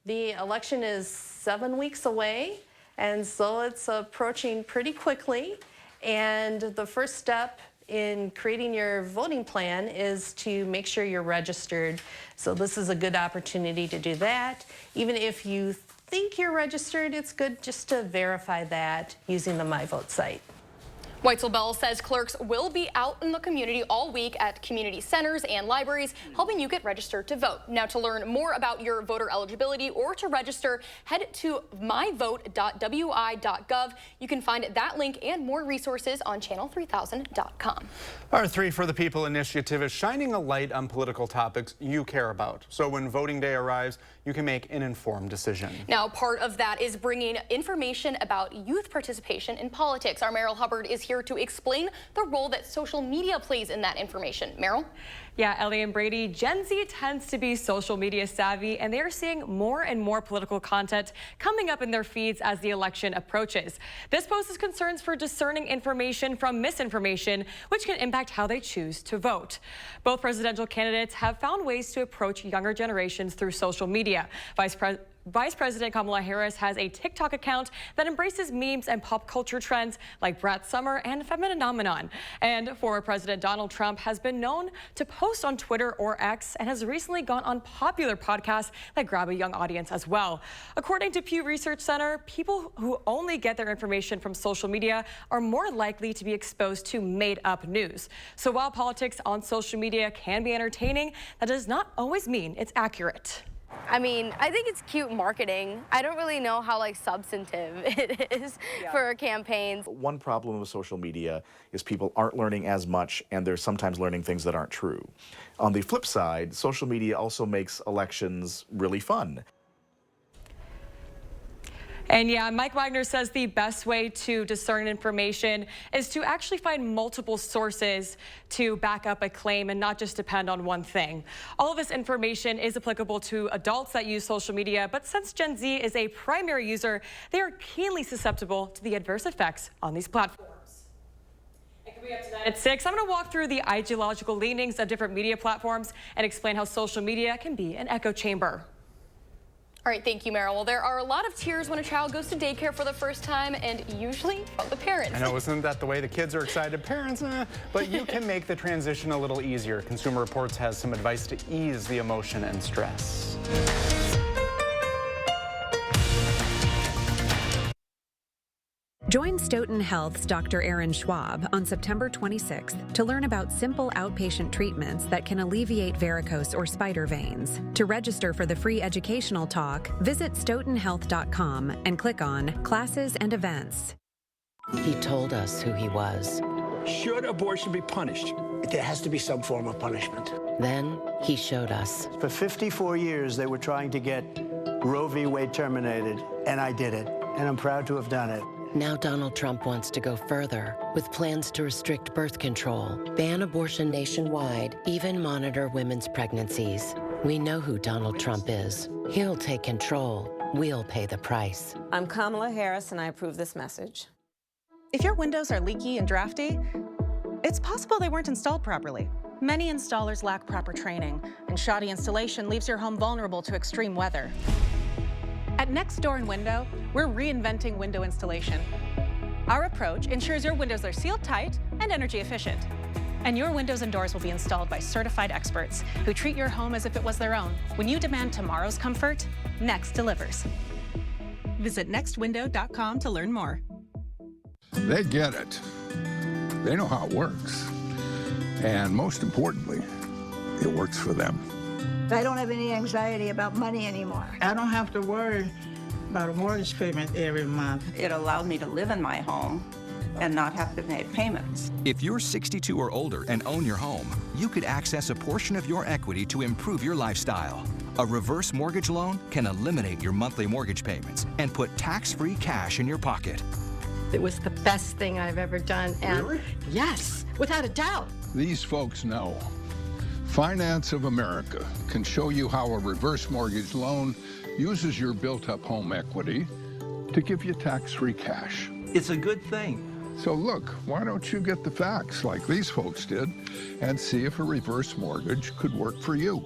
The election is 7 weeks away, and so it's approaching pretty quickly. And the first step in creating your voting plan is to make sure you're registered. So this is a good opportunity to do that. Even if you think you're registered, it's good just to verify that using the MyVote site. Weitzel Bell says clerks will be out in the community all week at community centers and libraries, helping you get registered to vote. Now, to learn more about your voter eligibility or to register, head to myvote.wi.gov. You can find that link and more resources on channel3000.com. Our 3 for the People initiative is shining a light on political topics you care about. So when voting day arrives, you can make an informed decision. Now, part of that is bringing information about youth participation in politics. Our Meryl Hubbard is here to explain the role that social media plays in that information. Meryl? Yeah, Ellie and Brady, Gen Z tends to be social media savvy, and they're seeing more and more political content coming up in their feeds as the election approaches. This poses concerns for discerning information from misinformation, which can impact how they choose to vote. Both presidential candidates have found ways to approach younger generations through social media. Vice President Kamala Harris has a TikTok account that embraces memes and pop culture trends like Brat Summer and Femininomenon. And former President Donald Trump has been known to post on Twitter or X and has recently gone on popular podcasts that grab a young audience as well. According to Pew Research Center, people who only get their information from social media are more likely to be exposed to made-up news. So while politics on social media can be entertaining, that does not always mean it's accurate. I mean, I think it's cute marketing. I don't really know how substantive it is for campaigns. One problem with social media is people aren't learning as much, and they're sometimes learning things that aren't true. On the flip side, social media also makes elections really fun. And yeah, Mike Wagner says the best way to discern information is to actually find multiple sources to back up a claim and not just depend on one thing. All of this information is applicable to adults that use social media, but since Gen Z is a primary user, they are keenly susceptible to the adverse effects on these platforms. And coming up tonight at 6, I'm going to walk through the ideological leanings of different media platforms and explain how social media can be an echo chamber. All right, thank you, Meryl. Well, there are a lot of tears when a child goes to daycare for the first time, and usually from the parents. I know, isn't that the way the kids are excited? Parents, but you can make the transition a little easier. Consumer Reports has some advice to ease the emotion and stress. Join Stoughton Health's Dr. Aaron Schwab on September 26th to learn about simple outpatient treatments that can alleviate varicose or spider veins. To register for the free educational talk, visit stoughtonhealth.com and click on Classes and Events. He told us who he was. Should abortion be punished? There has to be some form of punishment. Then he showed us. For 54 years, they were trying to get Roe v. Wade terminated, and I did it, and I'm proud to have done it. Now Donald Trump wants to go further with plans to restrict birth control, ban abortion nationwide, even monitor women's pregnancies. We know who Donald Trump is. He'll take control. We'll pay the price. I'm Kamala Harris, and I approve this message. If your windows are leaky and drafty, it's possible they weren't installed properly. Many installers lack proper training, and shoddy installation leaves your home vulnerable to extreme weather. At Next Door and Window, we're reinventing window installation. Our approach ensures your windows are sealed tight and energy efficient. And your windows and doors will be installed by certified experts who treat your home as if it was their own. When you demand tomorrow's comfort, Next delivers. Visit nextwindow.com to learn more. They get it. They know how it works. And most importantly, it works for them. I don't have any anxiety about money anymore. I don't have to worry about a mortgage payment every month. It allowed me to live in my home and not have to pay payments. If you're 62 or older and own your home, you could access a portion of your equity to improve your lifestyle. A reverse mortgage loan can eliminate your monthly mortgage payments and put tax-free cash in your pocket. It was the best thing I've ever done. And really? Yes, without a doubt. These folks know. Finance of America can show you how a reverse mortgage loan uses your built-up home equity to give you tax-free cash. It's a good thing. So look, why don't you get the facts like these folks did and see if a reverse mortgage could work for you?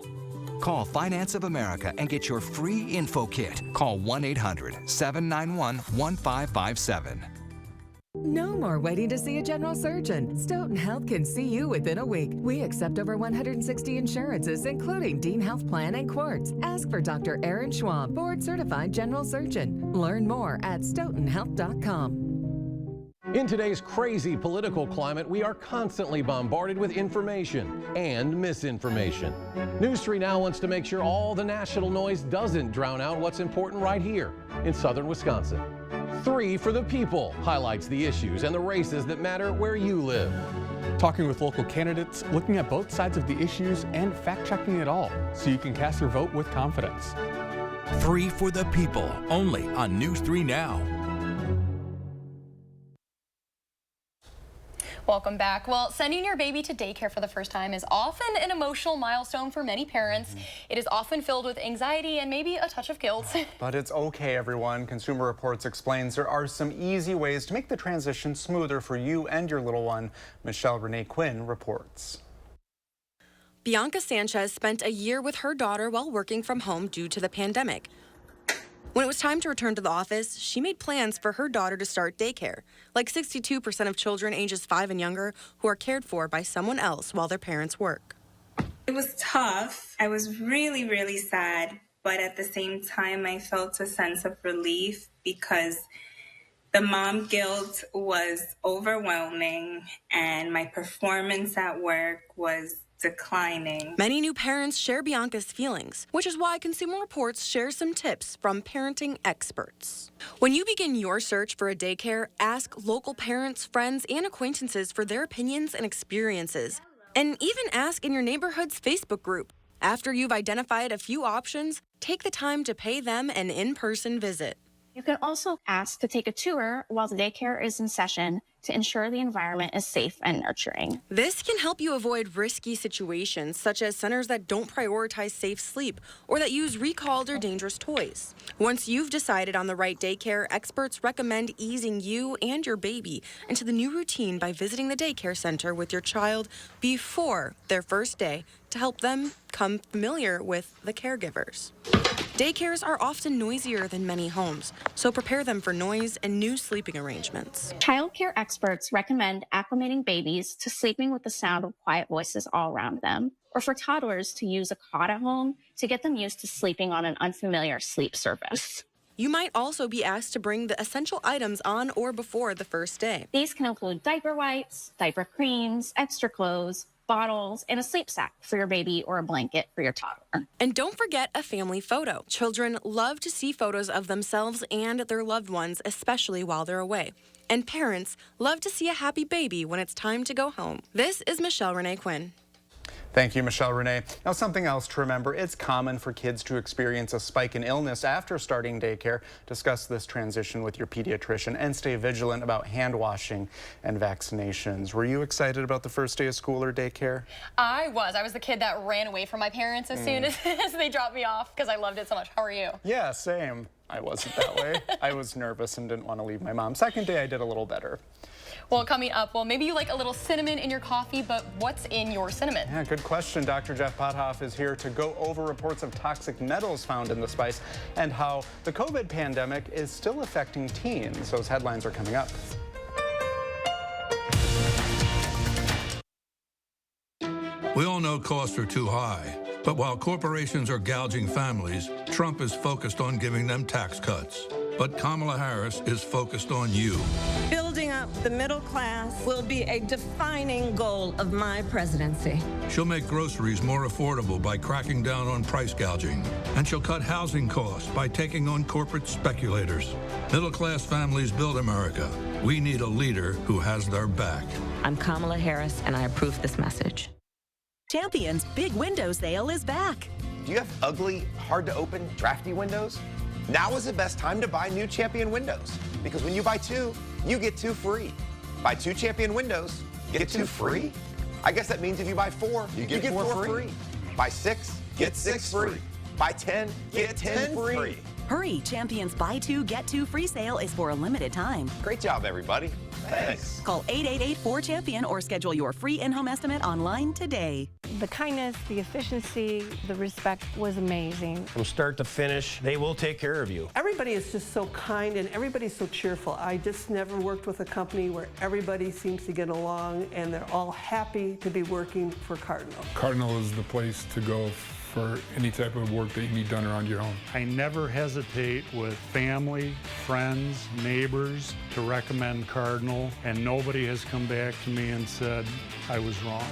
Call Finance of America and get your free info kit. Call 1-800-791-1557. No more waiting to see a general surgeon. Stoughton Health can see you within a week. We accept over 160 insurances, including Dean Health Plan and Quartz. Ask for Dr. Aaron Schwab, board certified general surgeon. Learn more at stoughtonhealth.com. In today's crazy political climate, we are constantly bombarded with information and misinformation. News 3 Now wants to make sure all the national noise doesn't drown out what's important right here in southern Wisconsin. 3 for the People highlights the issues and the races that matter where you live. Talking with local candidates, looking at both sides of the issues and fact-checking it all so you can cast your vote with confidence. 3 for the People, only on News 3 Now. Welcome back. Well, sending your baby to daycare for the first time is often an emotional milestone for many parents. It is often filled with anxiety and maybe a touch of guilt. But it's okay, everyone. Consumer Reports explains there are some easy ways to make the transition smoother for you and your little one. Michelle Renee Quinn reports. Bianca Sanchez spent a year with her daughter while working from home due to the pandemic. When it was time to return to the office, she made plans for her daughter to start daycare, like 62% of children ages 5 and younger who are cared for by someone else while their parents work. It was tough. I was really, really sad, but at the same time, I felt a sense of relief because the mom guilt was overwhelming and my performance at work was declining. Many new parents share Bianca's feelings, which is why Consumer Reports shares some tips from parenting experts. When you begin your search for a daycare, ask local parents, friends, and acquaintances for their opinions and experiences. And even ask in your neighborhood's Facebook group. After you've identified a few options, take the time to pay them an in-person visit. You can also ask to take a tour while the daycare is in session to ensure the environment is safe and nurturing. This can help you avoid risky situations, such as centers that don't prioritize safe sleep or that use recalled or dangerous toys. Once you've decided on the right daycare, experts recommend easing you and your baby into the new routine by visiting the daycare center with your child before their first day to help them become familiar with the caregivers. Daycares are often noisier than many homes, so prepare them for noise and new sleeping arrangements. Child care experts recommend acclimating babies to sleeping with the sound of quiet voices all around them, or for toddlers to use a cot at home to get them used to sleeping on an unfamiliar sleep surface. You might also be asked to bring the essential items on or before the first day. These can include diaper wipes, diaper creams, extra clothes, bottles, and a sleep sack for your baby or a blanket for your toddler. And don't forget a family photo. Children love to see photos of themselves and their loved ones, especially while they're away. And parents love to see a happy baby when it's time to go home. This is Michelle Renee Quinn. Thank you, Michelle Renee. Now, something else to remember, it's common for kids to experience a spike in illness after starting daycare. Discuss this transition with your pediatrician and stay vigilant about hand washing and vaccinations. Were you excited about the first day of school or daycare? I was the kid that ran away from my parents as soon as they dropped me off because I loved it so much. How are you? Yeah, same. I wasn't that way. I was nervous and didn't want to leave my mom. Second day, I did a little better. Well, coming up, maybe you like a little cinnamon in your coffee, but what's in your cinnamon? Yeah, good question. Dr. Jeff Pothoff is here to go over reports of toxic metals found in the spice and how the COVID pandemic is still affecting teens. Those headlines are coming up. We all know costs are too high, but while corporations are gouging families, Trump is focused on giving them tax cuts. But Kamala Harris is focused on you. Building up the middle class will be a defining goal of my presidency. She'll make groceries more affordable by cracking down on price gouging. And she'll cut housing costs by taking on corporate speculators. Middle-class families build America. We need a leader who has their back. I'm Kamala Harris, and I approve this message. Champion's Big Window Sale is back. Do you have ugly, hard-to-open, drafty windows? Now is the best time to buy new Champion windows, because when you buy 2, you get 2 free. Buy 2 Champion windows, get 2 free? I guess that means if you buy 4, you get 4 free. Buy 6, get 6 free. Buy 10, get 10 free. Hurry, Champion's Buy 2, Get 2 free sale is for a limited time. Great job, everybody. Thanks. Call 888-4CHAMPION or schedule your free in-home estimate online today. The kindness, the efficiency, the respect was amazing. From start to finish, they will take care of you. Everybody is just so kind and everybody's so cheerful. I just never worked with a company where everybody seems to get along and they're all happy to be working for Cardinal. Cardinal is the place to go for any type of work that you need done around your home. I never hesitate with family, friends, neighbors to recommend Cardinal, and nobody has come back to me and said I was wrong.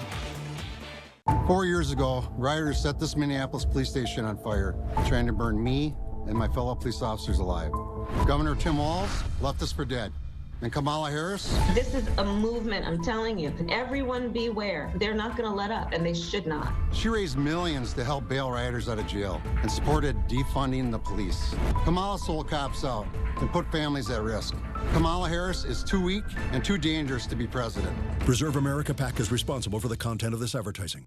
4 years ago, rioters set this Minneapolis police station on fire, trying to burn me and my fellow police officers alive. Governor Tim Walz left us for dead. And Kamala Harris? This is a movement, I'm telling you. Everyone beware. They're not going to let up, and they should not. She raised millions to help bail rioters out of jail and supported defunding the police. Kamala sold cops out and put families at risk. Kamala Harris is too weak and too dangerous to be president. Preserve America PAC is responsible for the content of this advertising.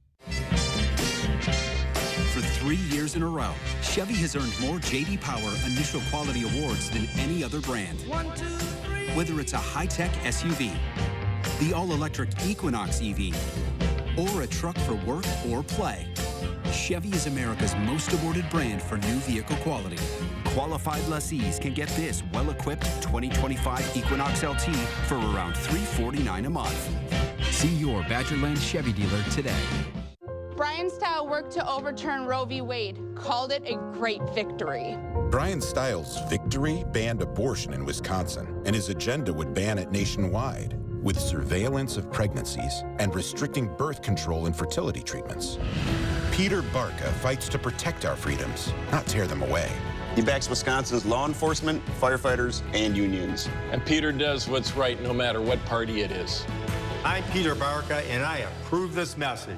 For 3 years in a row, Chevy has earned more J.D. Power Initial Quality Awards than any other brand. 1, 2, 3. Whether it's a high-tech SUV, the all-electric Equinox EV, or a truck for work or play, Chevy is America's most awarded brand for new vehicle quality. Qualified lessees can get this well-equipped 2025 Equinox LT for around $349 a month. See your Badgerland Chevy dealer today. Brian Stiles worked to overturn Roe v. Wade, called it a great victory. Brian Stiles' victory banned abortion in Wisconsin, and his agenda would ban it nationwide, with surveillance of pregnancies and restricting birth control and fertility treatments. Peter Barca fights to protect our freedoms, not tear them away. He backs Wisconsin's law enforcement, firefighters, and unions. And Peter does what's right no matter what party it is. I'm Peter Barca, and I approve this message.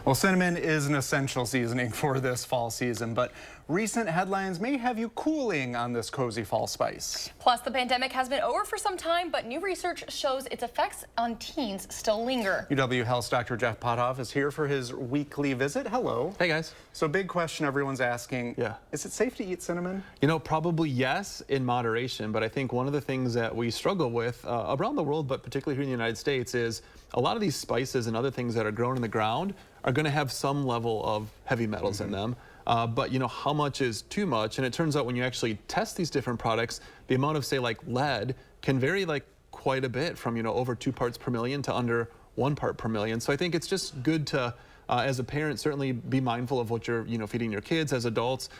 Well, cinnamon is an essential seasoning for this fall season, but recent headlines may have you cooling on this cozy fall spice. Plus, the pandemic has been over for some time, but new research shows its effects on teens still linger. UW Health's Dr. Jeff Pothoff is here for his weekly visit. Hello. Hey, guys. So big question everyone's asking. Yeah. Is it safe to eat cinnamon? You know, probably yes, in moderation, but I think one of the things that we struggle with around the world, but particularly here in the United States, is a lot of these spices and other things that are grown in the ground are going to have some level of heavy metals in them. But you know, how much is too much? And it turns out when you actually test these different products, the amount of, say, like lead can vary like quite a bit from, you know, over 2 parts per million to under 1 part per million. So I think it's just good to, as a parent, certainly be mindful of what you're, you know, feeding your kids. As adults,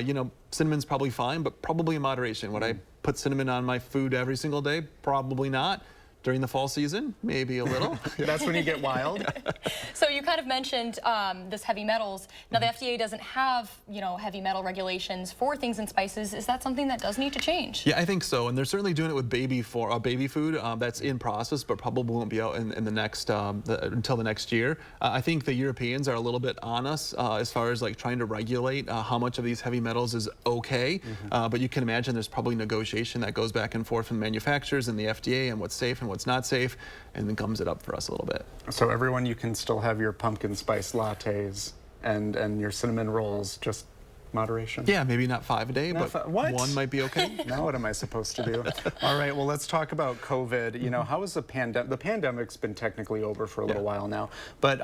you know, cinnamon's probably fine, but probably in moderation. Would I put cinnamon on my food every single day? Probably not. During the fall season, maybe a little. That's when you get wild. So you kind of mentioned this heavy metals. Now the FDA doesn't have, you know, heavy metal regulations for things in spices. Is that something that does need to change? Yeah, I think so. And they're certainly doing it with baby food. That's in process, but probably won't be out in the next until the next year. I think the Europeans are a little bit on us as far as like trying to regulate how much of these heavy metals is okay. But you can imagine there's probably negotiation that goes back and forth from manufacturers and the FDA and what's safe and what's not safe, and then gums it up for us a little bit. So everyone, you can still have your pumpkin spice lattes and your cinnamon rolls, just moderation? Yeah, maybe not 5 a day, but one might be okay. Now what am I supposed to do? All right, well, let's talk about COVID. You know, how is the pandemic? The pandemic's been technically over for a little while now, but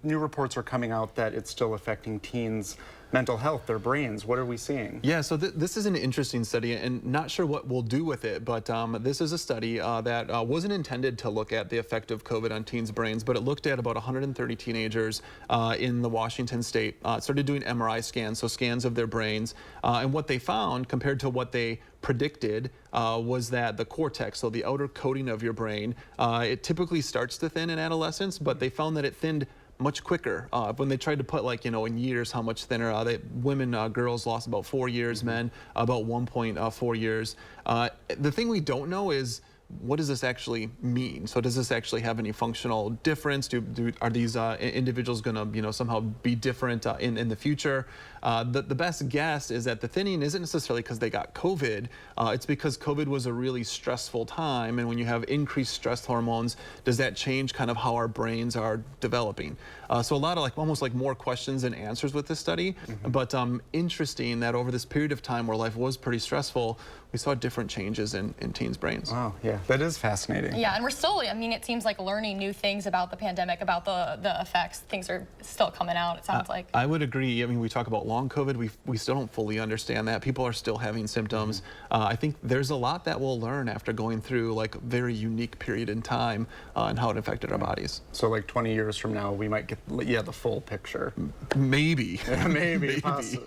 new reports are coming out that it's still affecting teens' mental health, their brains. What are we seeing? Yeah, so this is an interesting study, and not sure what we'll do with it, but this is a study that wasn't intended to look at the effect of COVID on teens' brains, but it looked at about 130 teenagers in the Washington state, started doing MRI scans, so scans of their brains, and what they found compared to what they predicted was that the cortex, so the outer coating of your brain, it typically starts to thin in adolescence, but they found that it thinned much quicker. When they tried to put, like, you know, in years how much thinner, girls lost about 4 years, men about 1.4 years. The thing we don't know is, what does this actually mean? So does this actually have any functional difference? Are these individuals going to, you know, somehow be different in the future? The best guess is that the thinning isn't necessarily because they got COVID. It's because COVID was a really stressful time, and when you have increased stress hormones, does that change kind of how our brains are developing? So a lot of almost like more questions than answers with this study, but interesting that over this period of time where life was pretty stressful, we saw different changes in teens' brains. Wow, yeah. That is fascinating. Yeah, and we're still, I mean, it seems like learning new things about the pandemic, about the effects. Things are still coming out, it sounds like. I would agree. I mean, we talk about long COVID. We still don't fully understand that. People are still having symptoms. I think there's a lot that we'll learn after going through like a very unique period in time and how it affected our bodies. So like 20 years from now, we might get, the full picture. Maybe. Maybe.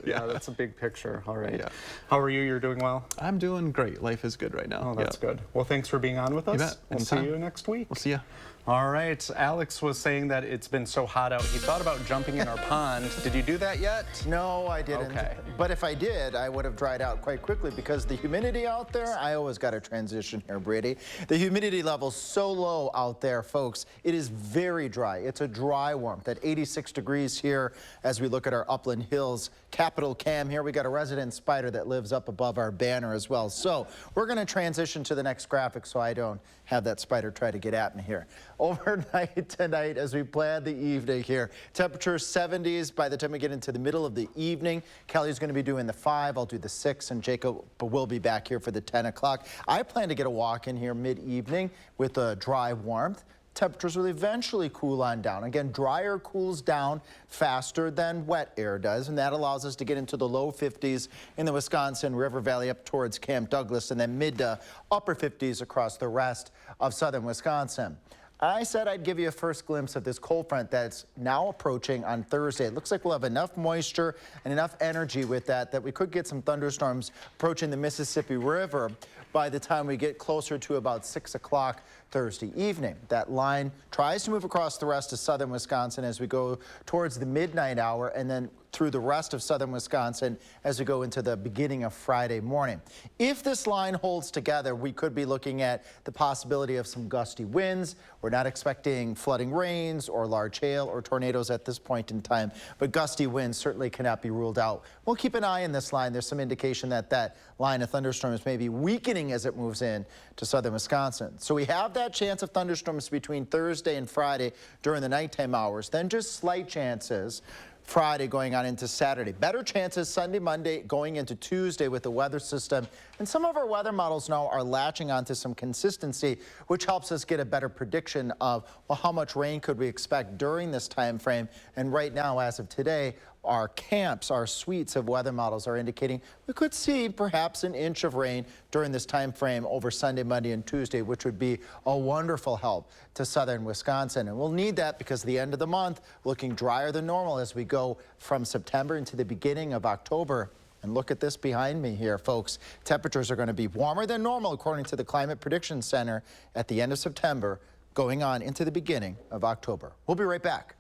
Yeah, that's a big picture. All right. Yeah. How are you? You're doing well? I'm doing great. Life is good right now. Oh, that's good. Well, thanks for being on with us. You bet. We'll see you next week. We'll see you. All right. Alex was saying that it's been so hot out. He thought about jumping in our pond. Did you do that yet? No, I didn't. Okay. But if I did, I would have dried out quite quickly because the humidity out there, I always got to transition here, Brady. The humidity level's so low out there, folks. It is very dry. It's a dry warmth at 86 degrees here as we look at our upland hills. Capital Cam here. We got a resident spider that lives up above our banner as well. So we're going to transition to the next graphic so I don't have that spider try to get at me here. Overnight tonight as we plan the evening here. Temperature 70s by the time we get into the middle of the evening. Kelly's going to be doing the 5. I'll do the 6, and Jacob will be back here for the 10 o'clock. I plan to get a walk in here mid-evening with a dry warmth. Temperatures will eventually cool on down. Again, drier cools down faster than wet air does, and that allows us to get into the low 50s in the Wisconsin River Valley up towards Camp Douglas, and then mid to upper 50s across the rest of southern Wisconsin. I said I'd give you a first glimpse of this cold front that's now approaching on Thursday. It looks like we'll have enough moisture and enough energy with that we could get some thunderstorms approaching the Mississippi River by the time we get closer to about 6 o'clock Thursday evening. That line tries to move across the rest of southern Wisconsin as we go towards the midnight hour and then through the rest of southern Wisconsin as we go into the beginning of Friday morning. If this line holds together, we could be looking at the possibility of some gusty winds. We're not expecting flooding rains or large hail or tornadoes at this point in time, but gusty winds certainly cannot be ruled out. We'll keep an eye on this line. There's some indication that that line of thunderstorms may be weakening as it moves in to southern Wisconsin. So we have that chance of thunderstorms between Thursday and Friday during the nighttime hours, then just slight chances Friday going on into Saturday. Better chances Sunday, Monday, going into Tuesday with the weather system. And some of our weather models now are latching onto some consistency, which helps us get a better prediction of, well, how much rain could we expect during this time frame. And right now, as of today, our camps, our suites of weather models are indicating we could see perhaps an inch of rain during this time frame over Sunday, Monday, and Tuesday, which would be a wonderful help to southern Wisconsin. And we'll need that because the end of the month looking drier than normal as we go from September into the beginning of October. And look at this behind me here, folks. Temperatures are going to be warmer than normal, according to the Climate Prediction Center, at the end of September, going on into the beginning of October. We'll be right back.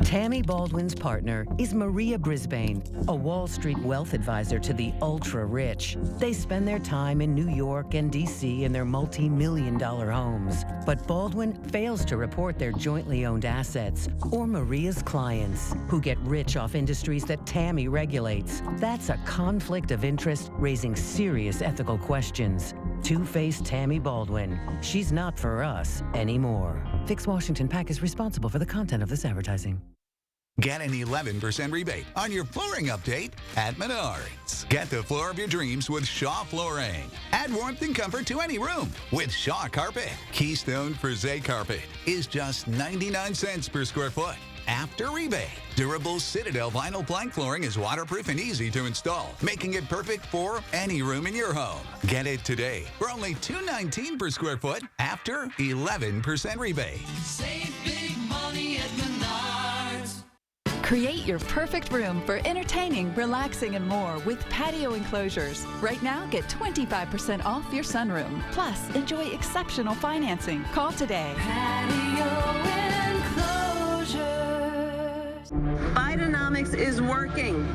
Tammy Baldwin's partner is Maria Brisbane, a Wall Street wealth advisor to the ultra-rich. They spend their time in New York and D.C. in their multi-million-dollar homes. But Baldwin fails to report their jointly owned assets or Maria's clients, who get rich off industries that Tammy regulates. That's a conflict of interest raising serious ethical questions. Two-faced Tammy Baldwin. She's not for us anymore. Fix Washington PAC is responsible for the content of this advertising. Get an 11% rebate on your flooring update at Menards. Get the floor of your dreams with Shaw Flooring. Add warmth and comfort to any room with Shaw Carpet. Keystone Frisé Carpet is just 99 cents per square foot after rebate. Durable Citadel vinyl plank flooring is waterproof and easy to install, making it perfect for any room in your home. Get it today for only $2.19 per square foot after 11% rebate. Save big money at Menards. Create your perfect room for entertaining, relaxing, and more with patio enclosures. Right now, get 25% off your sunroom. Plus, enjoy exceptional financing. Call today. Patio enclosures. Bidenomics is working.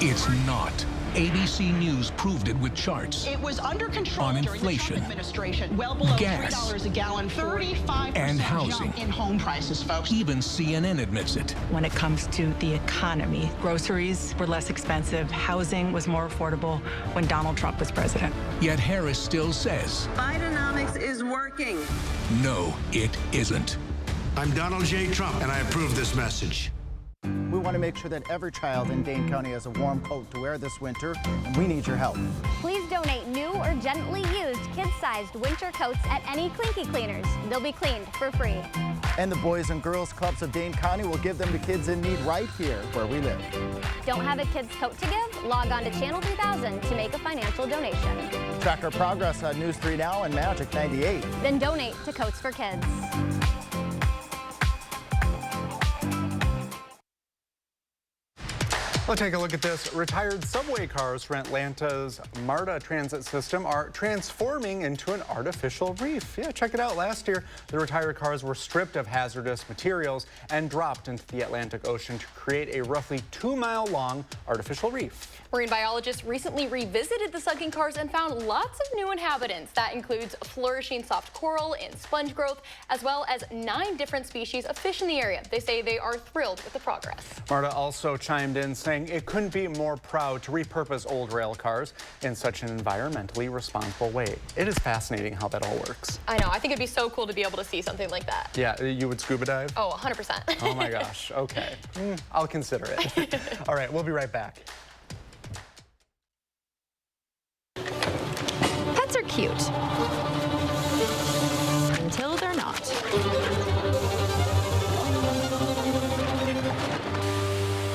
It's not. ABC News proved it with charts. It was under control on during inflation, the Trump administration, well below gas, $3 a gallon, 35% and housing. jump in home prices, folks. Even CNN admits it. When it comes to the economy, groceries were less expensive, housing was more affordable when Donald Trump was president. Yet Harris still says, Bidenomics is working. no, it isn't. I'm Donald J. Trump, and I approve this message. We want want to make sure that every child in Dane County has a warm coat to wear this winter, and we need your help. Please donate new or gently used kid-sized winter coats at any Clinky Cleaners. They'll be cleaned for free. And the Boys and Girls Clubs of Dane County will give them to kids in need right here where we live. Don't have a kid's coat to give? Log on to Channel 3000 to make a financial donation. Track our progress on News 3 Now and Magic 98. Then donate to Coats for Kids. Let's take a look at this. Retired subway cars from Atlanta's MARTA transit system are transforming into an artificial reef. Yeah, check it out. Last year, the retired cars were stripped of hazardous materials and dropped into the Atlantic Ocean to create a roughly 2-mile-long artificial reef. Marine biologists recently revisited the sunken cars and found lots of new inhabitants. That includes flourishing soft coral and sponge growth, as well as 9 different species of fish in the area. They say they are thrilled with the progress. MARTA also chimed in saying it couldn't be more proud to repurpose old rail cars in such an environmentally responsible way. It is fascinating how that all works. I know. I think it'd be so cool to be able to see something like that. Yeah, you would scuba dive? Oh, 100%. Oh my gosh. Okay. I'll consider it. All right, we'll be right back. Pets are cute. Until they're not.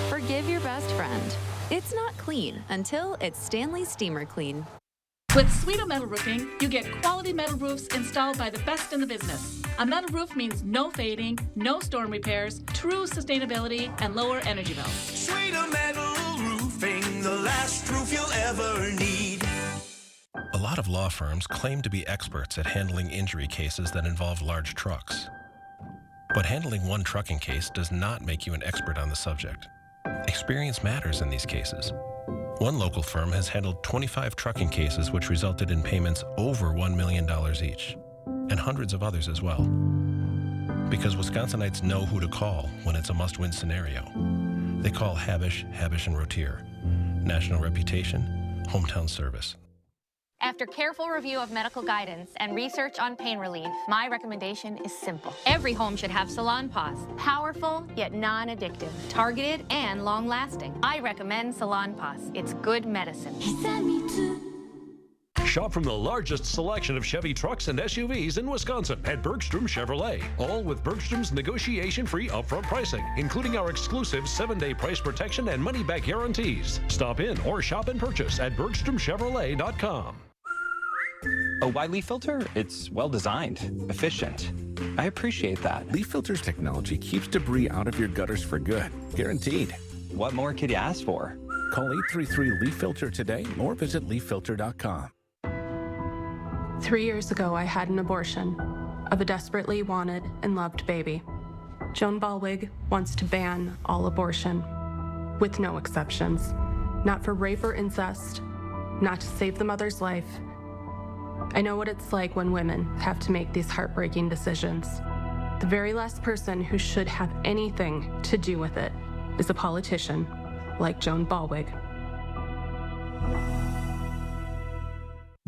Forgive your best friend. It's not clean until it's Stanley Steamer Clean. With Sweeto Metal Roofing, you get quality metal roofs installed by the best in the business. A metal roof means no fading, no storm repairs, true sustainability, and lower energy bills. Sweeto Metal Roofing, the last roof you'll ever need. A lot of law firms claim to be experts at handling injury cases that involve large trucks. But handling one trucking case does not make you an expert on the subject. Experience matters in these cases. One local firm has handled 25 trucking cases which resulted in payments over $1 million each, and hundreds of others as well. Because Wisconsinites know who to call when it's a must-win scenario. They call Habish, Habish & Rotier. National reputation, hometown service. After careful review of medical guidance and research on pain relief, my recommendation is simple. Every home should have Salon Paws. Powerful, yet non-addictive. Targeted and long-lasting. I recommend Salon Paws. It's good medicine. Shop from the largest selection of Chevy trucks and SUVs in Wisconsin at Bergstrom Chevrolet. All with Bergstrom's negotiation-free upfront pricing, including our exclusive 7-day price protection and money-back guarantees. Stop in or shop and purchase at BergstromChevrolet.com. A wide leaf filter? It's well designed, efficient. I appreciate that. Leaf Filter's technology keeps debris out of your gutters for good. Guaranteed. What more could you ask for? Call 833-LEAF-FILTER today or visit leaffilter.com. 3 years ago, I had an abortion of a desperately wanted and loved baby. Joan Ballwig wants to ban all abortion, with no exceptions. Not for rape or incest, not to save the mother's life. I know what it's like when women have to make these heartbreaking decisions. The very last person who should have anything to do with it is a politician like Joan Ballwig.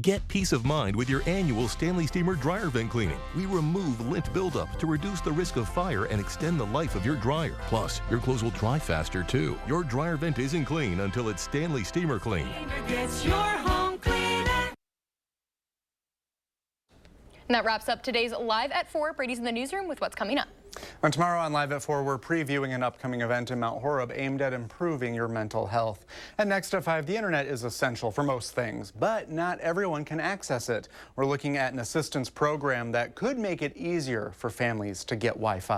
Get peace of mind with your annual Stanley Steamer dryer vent cleaning. We remove lint buildup to reduce the risk of fire and extend the life of your dryer. Plus, your clothes will dry faster too. Your dryer vent isn't clean until it's Stanley Steamer Clean. Gets your home cleaner. And that wraps up today's Live at 4. Brady's in the newsroom with what's coming up. And tomorrow on Live at 4, we're previewing an upcoming event in Mount Horeb aimed at improving your mental health. And next at 5, the internet is essential for most things, but not everyone can access it. We're looking at an assistance program that could make it easier for families to get Wi-Fi.